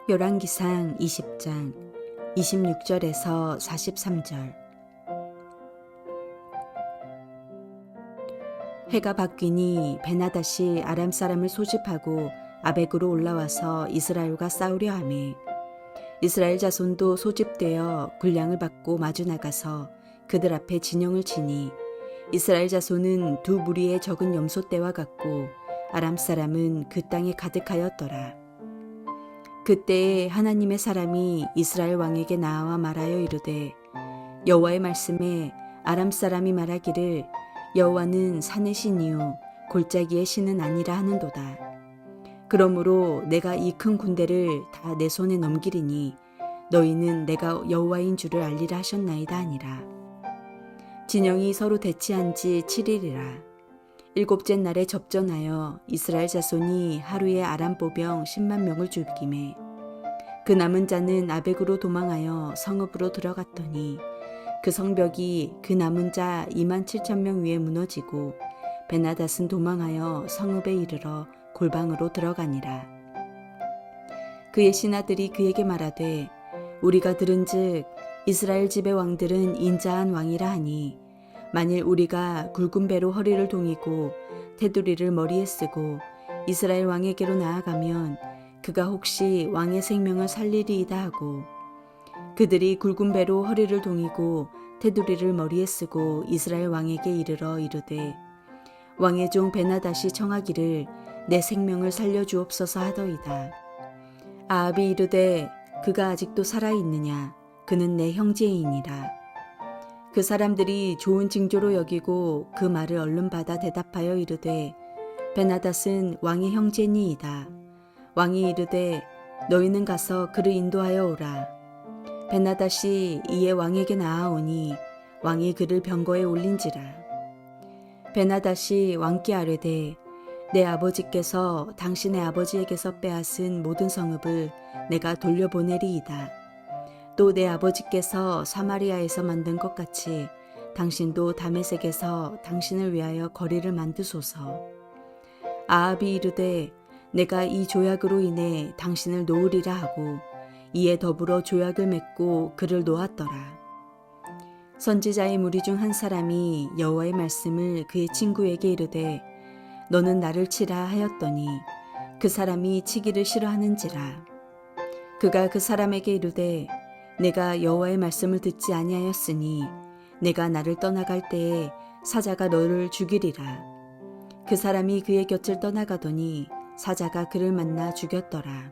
열왕기상 20장 26절에서 43절. 해가 바뀌니 베나닷이 아람 사람을 소집하고 아벡으로 올라와서 이스라엘과 싸우려 하매 이스라엘 자손도 소집되어 군량을 받고 마주 나가서 그들 앞에 진영을 치니 이스라엘 자손은 두 무리의 적은 염소떼와 같고 아람 사람은 그 땅에 가득하였더라. 그때에 하나님의 사람이 이스라엘 왕에게 나와 말하여 이르되 여호와의 말씀에 아람 사람이 말하기를 여호와는 산의 신이요 골짜기의 신은 아니라 하는도다. 그러므로 내가 이 큰 군대를 다 내 손에 넘기리니 너희는 내가 여호와인 줄을 알리라 하셨나이다 하니라. 진영이 서로 대치한 지 7일이라. 일곱째 날에 접전하여 이스라엘 자손이 하루에 아람 보병 10만 명을 죽이매 그 남은 자는 아벡으로 도망하여 성읍으로 들어갔더니 그 성벽이 그 남은 자 2만 7천 명 위에 무너지고 베나닷은 도망하여 성읍에 이르러 골방으로 들어가니라. 그의 신하들이 그에게 말하되 우리가 들은즉 이스라엘 집의 왕들은 인자한 왕이라 하니 만일 우리가 굵은 배로 허리를 동이고 테두리를 머리에 쓰고 이스라엘 왕에게로 나아가면 그가 혹시 왕의 생명을 살리리이다 하고 그들이 굵은 배로 허리를 동이고 테두리를 머리에 쓰고 이스라엘 왕에게 이르러 이르되 왕의 종 베나닷이 청하기를 내 생명을 살려주옵소서 하더이다. 아합이 이르되 그가 아직도 살아있느냐 그는 내 형제이니라. 그 사람들이 좋은 징조로 여기고 그 말을 얼른 받아 대답하여 이르되 베나닷은 왕의 형제니이다. 왕이 이르되 너희는 가서 그를 인도하여 오라. 베나닷이 이에 왕에게 나아오니 왕이 그를 병거에 올린지라. 베나닷이 왕께 아뢰되 내 아버지께서 당신의 아버지에게서 빼앗은 모든 성읍을 내가 돌려보내리이다. 또 내 아버지께서 사마리아에서 만든 것 같이 당신도 다메섹에서 당신을 위하여 거리를 만드소서. 아합이 이르되 내가 이 조약으로 인해 당신을 놓으리라 하고 이에 더불어 조약을 맺고 그를 놓았더라. 선지자의 무리 중 한 사람이 여호와의 말씀을 그의 친구에게 이르되 너는 나를 치라 하였더니 그 사람이 치기를 싫어하는지라. 그가 그 사람에게 이르되 내가 여호와의 말씀을 듣지 아니하였으니 내가 나를 떠나갈 때에 사자가 너를 죽이리라. 그 사람이 그의 곁을 떠나가더니 사자가 그를 만나 죽였더라.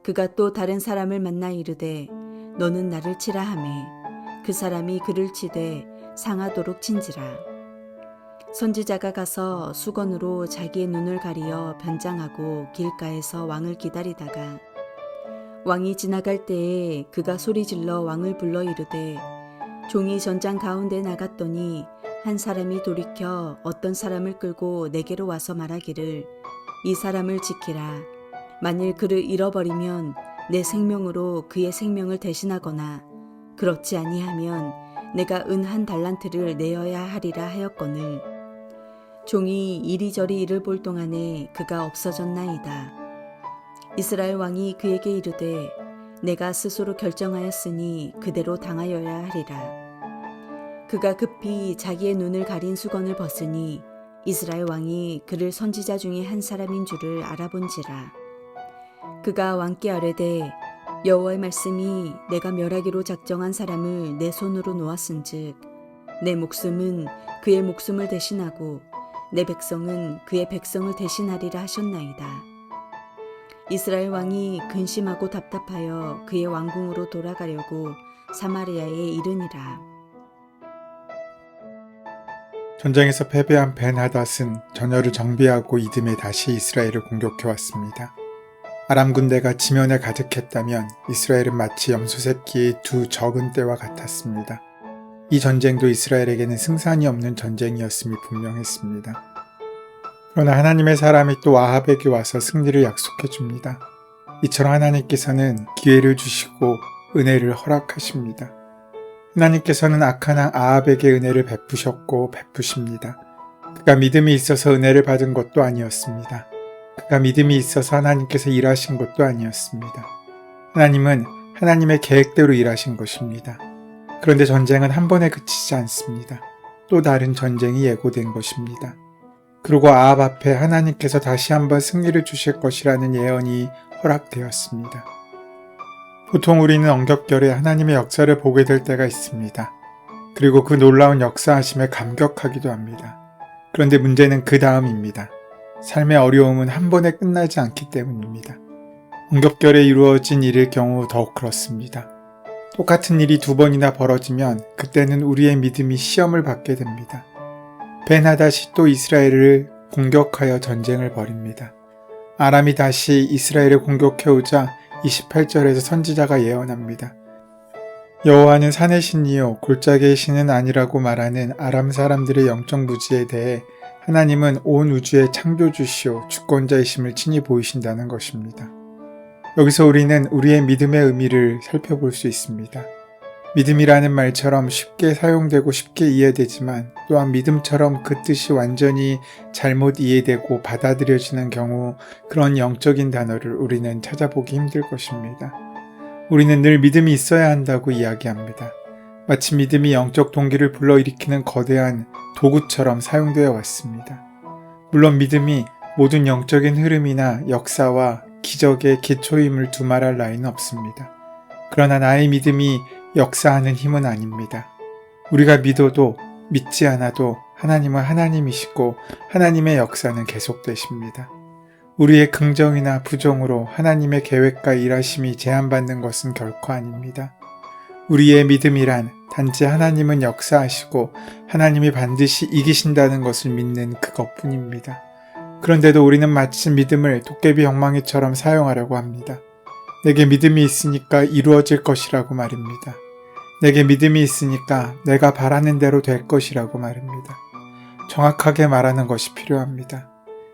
그가 또 다른 사람을 만나 이르되 너는 나를 치라 하매 그 사람이 그를 치되 상하도록 친지라. 선지자가 가서 수건으로 자기의 눈을 가리어 변장하고 길가에서 왕을 기다리다가 왕이 지나갈 때에 그가 소리질러 왕을 불러 이르되 종이 전장 가운데 나갔더니 한 사람이 돌이켜 어떤 사람을 끌고 내게로 와서 말하기를 이 사람을 지키라. 만일 그를 잃어버리면 내 생명으로 그의 생명을 대신하거나 그렇지 아니하면 내가 은 1달란트를 내어야 하리라 하였거늘 종이 이리저리 이를 볼 동안에 그가 없어졌나이다. 이스라엘 왕이 그에게 이르되 내가 스스로 결정하였으니 그대로 당하여야 하리라. 그가 급히 자기의 눈을 가린 수건을 벗으니 이스라엘 왕이 그를 선지자 중에 한 사람인 줄을 알아본지라. 그가 왕께 아뢰되 여호와의 말씀이 내가 멸하기로 작정한 사람을 내 손으로 놓았은즉 내 목숨은 그의 목숨을 대신하고 내 백성은 그의 백성을 대신하리라 하셨나이다. 이스라엘 왕이 근심하고 답답하여 그의 왕궁으로 돌아가려고 사마리아에 이르니라. 전쟁에서 패배한 벤하닷은 전열을 정비하고 이듬해 다시 이스라엘을 공격해 왔습니다. 아람 군대가 지면에 가득했다면 이스라엘은 마치 염소 새끼의 두 적은 떼와 같았습니다. 이 전쟁도 이스라엘에게는 승산이 없는 전쟁이었음이 분명했습니다. 그러나 하나님의 사람이 또 아합에게 와서 승리를 약속해 줍니다. 이처럼 하나님께서는 기회를 주시고 은혜를 허락하십니다. 하나님께서는 악한 왕 아합에게 은혜를 베푸셨고 베푸십니다. 그가 믿음이 있어서 은혜를 받은 것도 아니었습니다. 그가 믿음이 있어서 하나님께서 일하신 것도 아니었습니다. 하나님은 하나님의 계획대로 일하신 것입니다. 그런데 전쟁은 한 번에 그치지 않습니다. 또 다른 전쟁이 예고된 것입니다. 그리고 아합 앞에 하나님께서 다시 한번 승리를 주실 것이라는 예언이 허락되었습니다. 보통 우리는 엉겹결에 하나님의 역사를 보게 될 때가 있습니다. 그리고 그 놀라운 역사하심에 감격하기도 합니다. 그런데 문제는 그 다음입니다. 삶의 어려움은 한 번에 끝나지 않기 때문입니다. 엉겹결에 이루어진 일일 경우 더욱 그렇습니다. 똑같은 일이 두 번이나 벌어지면 그때는 우리의 믿음이 시험을 받게 됩니다. 벤하닷이 또 이스라엘을 공격하여 전쟁을 벌입니다. 아람이 다시 이스라엘을 공격해오자 28절에서 선지자가 예언합니다. 여호와는 산의 신이요 골짜기의 신은 아니라고 말하는 아람 사람들의 영적 무지에 대해 하나님은 온 우주의 창조주시오 주권자이심을 친히 보이신다는 것입니다. 여기서 우리는 우리의 믿음의 의미를 살펴볼 수 있습니다. 믿음이라는 말처럼 쉽게 사용되고 쉽게 이해되지만 또한 믿음처럼 그 뜻이 완전히 잘못 이해되고 받아들여지는 경우 그런 영적인 단어를 우리는 찾아보기 힘들 것입니다. 우리는 늘 믿음이 있어야 한다고 이야기합니다. 마치 믿음이 영적 동기를 불러일으키는 거대한 도구처럼 사용되어 왔습니다. 물론 믿음이 모든 영적인 흐름이나 역사와 기적의 기초임을 두말할 나위는 없습니다. 그러나 나의 믿음이 역사하는 힘은 아닙니다. 우리가 믿어도 믿지 않아도 하나님은 하나님이시고 하나님의 역사는 계속되십니다. 우리의 긍정이나 부정으로 하나님의 계획과 일하심이 제한받는 것은 결코 아닙니다. 우리의 믿음이란 단지 하나님은 역사하시고 하나님이 반드시 이기신다는 것을 믿는 그것뿐입니다. 그런데도 우리는 마치 믿음을 도깨비 엉망이처럼 사용하려고 합니다. 내게 믿음이 있으니까 이루어질 것이라고 말입니다. 내게 믿음이 있으니까 내가 바라는 대로 될 것이라고 말입니다. 정확하게 말하는 것이 필요합니다.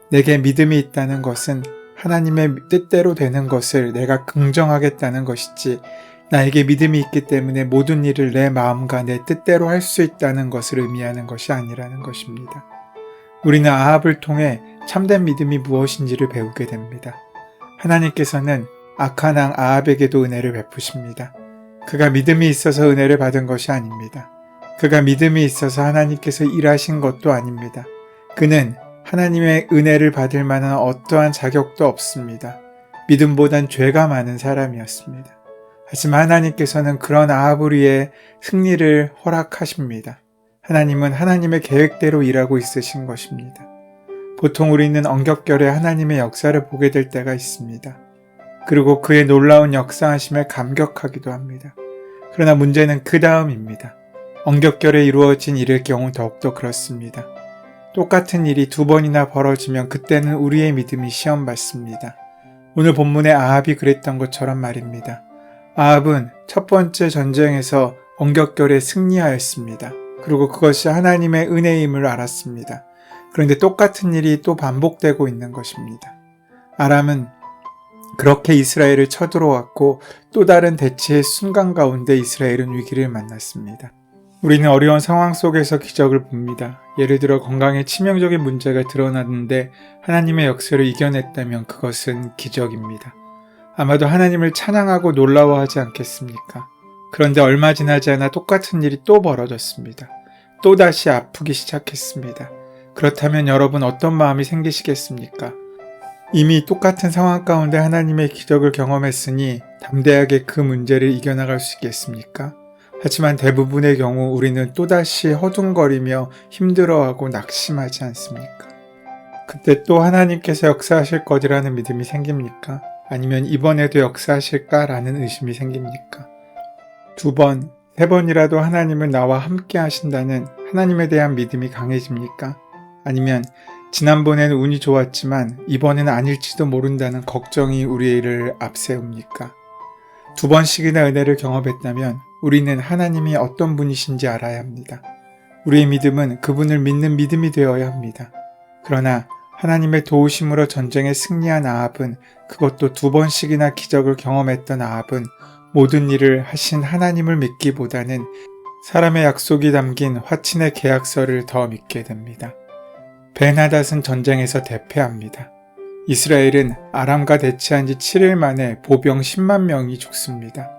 내게 믿음이 있다는 것은 하나님의 뜻대로 되는 것을 내가 긍정하겠다는 것이지 나에게 믿음이 있기 때문에 모든 일을 내 마음과 내 뜻대로 할 수 있다는 것을 의미하는 것이 아니라는 것입니다. 우리는 아합을 통해 참된 믿음이 무엇인지를 배우게 됩니다. 하나님께서는 악한 왕 아합에게도 은혜를 베푸십니다. 그가 믿음이 있어서 은혜를 받은 것이 아닙니다. 그가 믿음이 있어서 하나님께서 일하신 것도 아닙니다. 그는 하나님의 은혜를 받을 만한 어떠한 자격도 없습니다. 믿음보단 죄가 많은 사람이었습니다. 하지만 하나님께서는 그런 아합을 위해 승리를 허락하십니다. 하나님은 하나님의 계획대로 일하고 있으신 것입니다. 보통 우리는 엉겹결에 하나님의 역사를 보게 될 때가 있습니다. 그리고 그의 놀라운 역사하심에 감격하기도 합니다. 그러나 문제는 그 다음입니다. 엉겹결에 이루어진 일일 경우 더욱더 그렇습니다. 똑같은 일이 두 번이나 벌어지면 그때는 우리의 믿음이 시험받습니다. 오늘 본문의 아합이 그랬던 것처럼 말입니다. 아합은 첫 번째 전쟁에서 엉겹결에 승리하였습니다. 그리고 그것이 하나님의 은혜임을 알았습니다. 그런데 똑같은 일이 또 반복되고 있는 것입니다. 아람은 그렇게 이스라엘을 쳐들어왔고 또 다른 대치의 순간 가운데 이스라엘은 위기를 만났습니다. 우리는 어려운 상황 속에서 기적을 봅니다. 예를 들어 건강에 치명적인 문제가 드러났는데 하나님의 역사를 이겨냈다면 그것은 기적입니다. 아마도 하나님을 찬양하고 놀라워하지 않겠습니까? 그런데 얼마 지나지 않아 똑같은 일이 또 벌어졌습니다. 또다시 아프기 시작했습니다. 그렇다면 여러분 어떤 마음이 생기시겠습니까? 이미 똑같은 상황 가운데 하나님의 기적을 경험했으니 담대하게 그 문제를 이겨나갈 수 있겠습니까? 하지만 대부분의 경우 우리는 또다시 허둥거리며 힘들어하고 낙심하지 않습니까? 그때 또 하나님께서 역사하실 것이라는 믿음이 생깁니까? 아니면 이번에도 역사하실까라는 의심이 생깁니까? 두 번, 세 번이라도 하나님은 나와 함께 하신다는 하나님에 대한 믿음이 강해집니까? 아니면 지난번에는 운이 좋았지만 이번에는 아닐지도 모른다는 걱정이 우리를 앞세웁니까? 두 번씩이나 은혜를 경험했다면 우리는 하나님이 어떤 분이신지 알아야 합니다. 우리의 믿음은 그분을 믿는 믿음이 되어야 합니다. 그러나 하나님의 도우심으로 전쟁에 승리한 아합은, 그것도 두 번씩이나 기적을 경험했던 아합은 모든 일을 하신 하나님을 믿기보다는 사람의 약속이 담긴 화친의 계약서를 더 믿게 됩니다. 벤하닷은 전쟁에서 대패합니다. 이스라엘은 아람과 대치한 지 7일 만에 보병 10만 명이 죽습니다.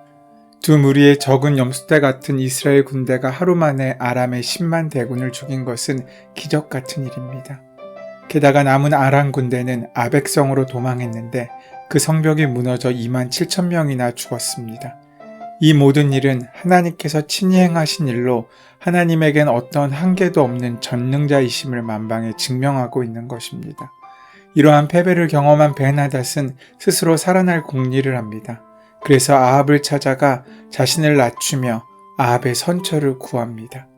두 무리의 적은 염소떼 같은 이스라엘 군대가 하루 만에 아람의 10만 대군을 죽인 것은 기적 같은 일입니다. 게다가 남은 아람 군대는 아벡성으로 도망했는데 그 성벽이 무너져 2만 7천 명이나 죽었습니다. 이 모든 일은 하나님께서 친히 행하신 일로 하나님에겐 어떤 한계도 없는 전능자이심을 만방에 증명하고 있는 것입니다. 이러한 패배를 경험한 벤하닷은 스스로 살아날 공리를 합니다. 그래서 아합을 찾아가 자신을 낮추며 아합의 선처를 구합니다.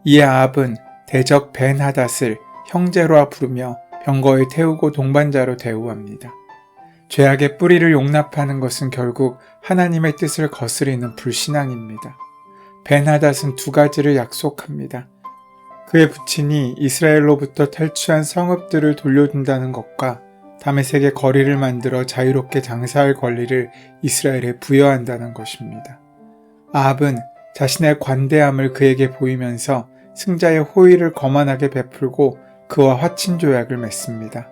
이에 아합은 대적 벤하닷을 형제로와 부르며 병거에 태우고 동반자로 대우합니다. 죄악의 뿌리를 용납하는 것은 결국 하나님의 뜻을 거스리는 불신앙입니다. 벤하닷은 두 가지를 약속합니다. 그의 부친이 이스라엘로부터 탈취한 성읍들을 돌려준다는 것과 다메섹의 거리를 만들어 자유롭게 장사할 권리를 이스라엘에 부여한다는 것입니다. 아합은 자신의 관대함을 그에게 보이면서 승자의 호의를 거만하게 베풀고 그와 화친 조약을 맺습니다.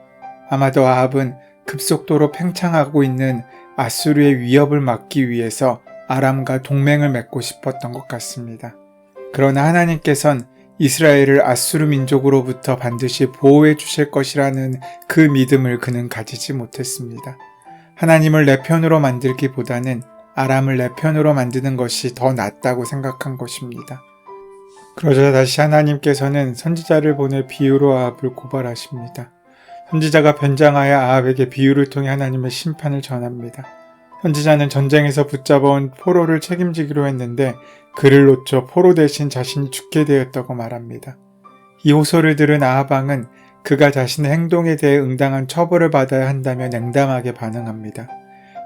아마도 아합은 급속도로 팽창하고 있는 아수르의 위협을 막기 위해서 아람과 동맹을 맺고 싶었던 것 같습니다. 그러나 하나님께선 이스라엘을 아수르 민족으로부터 반드시 보호해 주실 것이라는 그 믿음을 그는 가지지 못했습니다. 하나님을 내 편으로 만들기보다는 아람을 내 편으로 만드는 것이 더 낫다고 생각한 것입니다. 그러자 다시 하나님께서는 선지자를 보내 비유로 아합을 고발하십니다. 선지자가 변장하여 아합에게 비유를 통해 하나님의 심판을 전합니다. 선지자는 전쟁에서 붙잡아온 포로를 책임지기로 했는데 그를 놓쳐 포로 대신 자신이 죽게 되었다고 말합니다. 이 호소를 들은 아합 왕은 그가 자신의 행동에 대해 응당한 처벌을 받아야 한다며 냉담하게 반응합니다.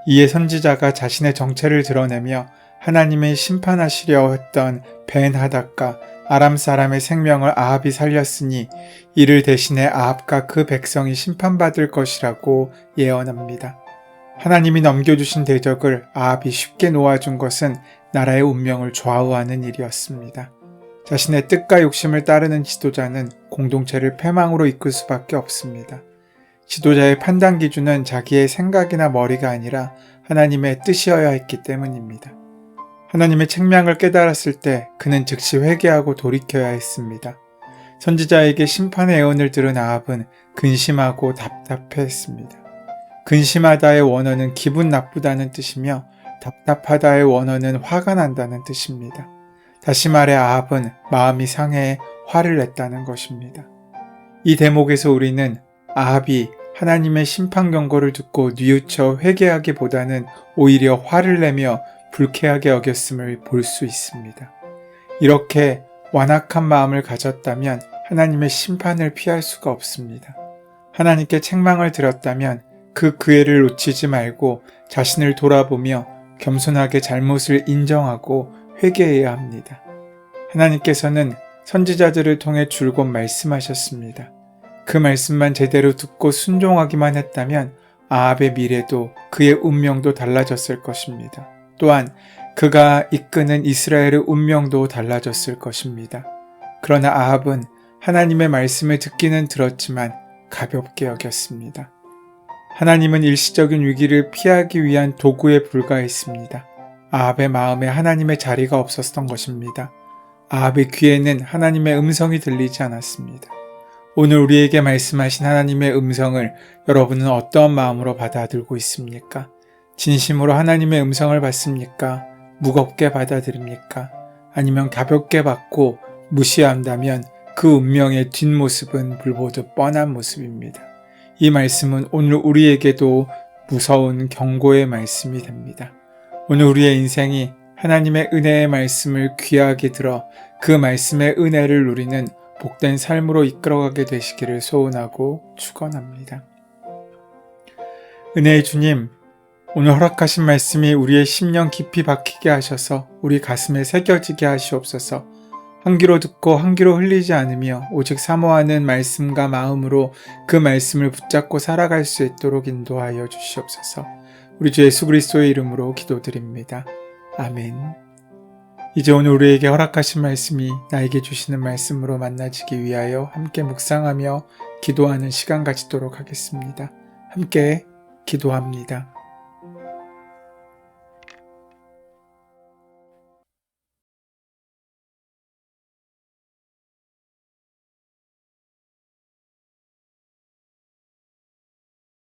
이에 선지자가 자신의 정체를 드러내며 하나님의 심판하시려 했던 벤하닷과 아람 사람의 생명을 아합이 살렸으니 이를 대신해 아합과 그 백성이 심판받을 것이라고 예언합니다. 하나님이 넘겨주신 대적을 아합이 쉽게 놓아준 것은 나라의 운명을 좌우하는 일이었습니다. 자신의 뜻과 욕심을 따르는 지도자는 공동체를 패망으로 이끌 수밖에 없습니다. 지도자의 판단 기준은 자기의 생각이나 머리가 아니라 하나님의 뜻이어야 했기 때문입니다. 하나님의 책망을 깨달았을 때 그는 즉시 회개하고 돌이켜야 했습니다. 선지자에게 심판의 예언을 들은 아합은 근심하고 답답해했습니다. 근심하다의 원어는 기분 나쁘다는 뜻이며 답답하다의 원어는 화가 난다는 뜻입니다. 다시 말해 아합은 마음이 상해 화를 냈다는 것입니다. 이 대목에서 우리는 아합이 하나님의 심판 경고를 듣고 뉘우쳐 회개하기보다는 오히려 화를 내며 불쾌하게 여겼음을 볼 수 있습니다. 이렇게 완악한 마음을 가졌다면 하나님의 심판을 피할 수가 없습니다. 하나님께 책망을 드렸다면 그 기회를 놓치지 말고 자신을 돌아보며 겸손하게 잘못을 인정하고 회개해야 합니다. 하나님께서는 선지자들을 통해 줄곧 말씀하셨습니다. 그 말씀만 제대로 듣고 순종하기만 했다면 아합의 미래도 그의 운명도 달라졌을 것입니다. 또한 그가 이끄는 이스라엘의 운명도 달라졌을 것입니다. 그러나 아합은 하나님의 말씀을 듣기는 들었지만 가볍게 여겼습니다. 하나님은 일시적인 위기를 피하기 위한 도구에 불과했습니다. 아합의 마음에 하나님의 자리가 없었던 것입니다. 아합의 귀에는 하나님의 음성이 들리지 않았습니다. 오늘 우리에게 말씀하신 하나님의 음성을 여러분은 어떠한 마음으로 받아들고 있습니까? 진심으로 하나님의 음성을 받습니까? 무겁게 받아들입니까? 아니면 가볍게 받고 무시한다면 그 운명의 뒷모습은 불보듯 뻔한 모습입니다. 이 말씀은 오늘 우리에게도 무서운 경고의 말씀이 됩니다. 오늘 우리의 인생이 하나님의 은혜의 말씀을 귀하게 들어 그 말씀의 은혜를 누리는 복된 삶으로 이끌어가게 되시기를 소원하고 축원합니다. 은혜의 주님, 오늘 허락하신 말씀이 우리의 심령 깊이 박히게 하셔서 우리 가슴에 새겨지게 하시옵소서. 한 귀로 듣고 한 귀로 흘리지 않으며 오직 사모하는 말씀과 마음으로 그 말씀을 붙잡고 살아갈 수 있도록 인도하여 주시옵소서. 우리 주 예수 그리스도의 이름으로 기도드립니다. 아멘. 이제 오늘 우리에게 허락하신 말씀이 나에게 주시는 말씀으로 만나지기 위하여 함께 묵상하며 기도하는 시간 가지도록 하겠습니다. 함께 기도합니다.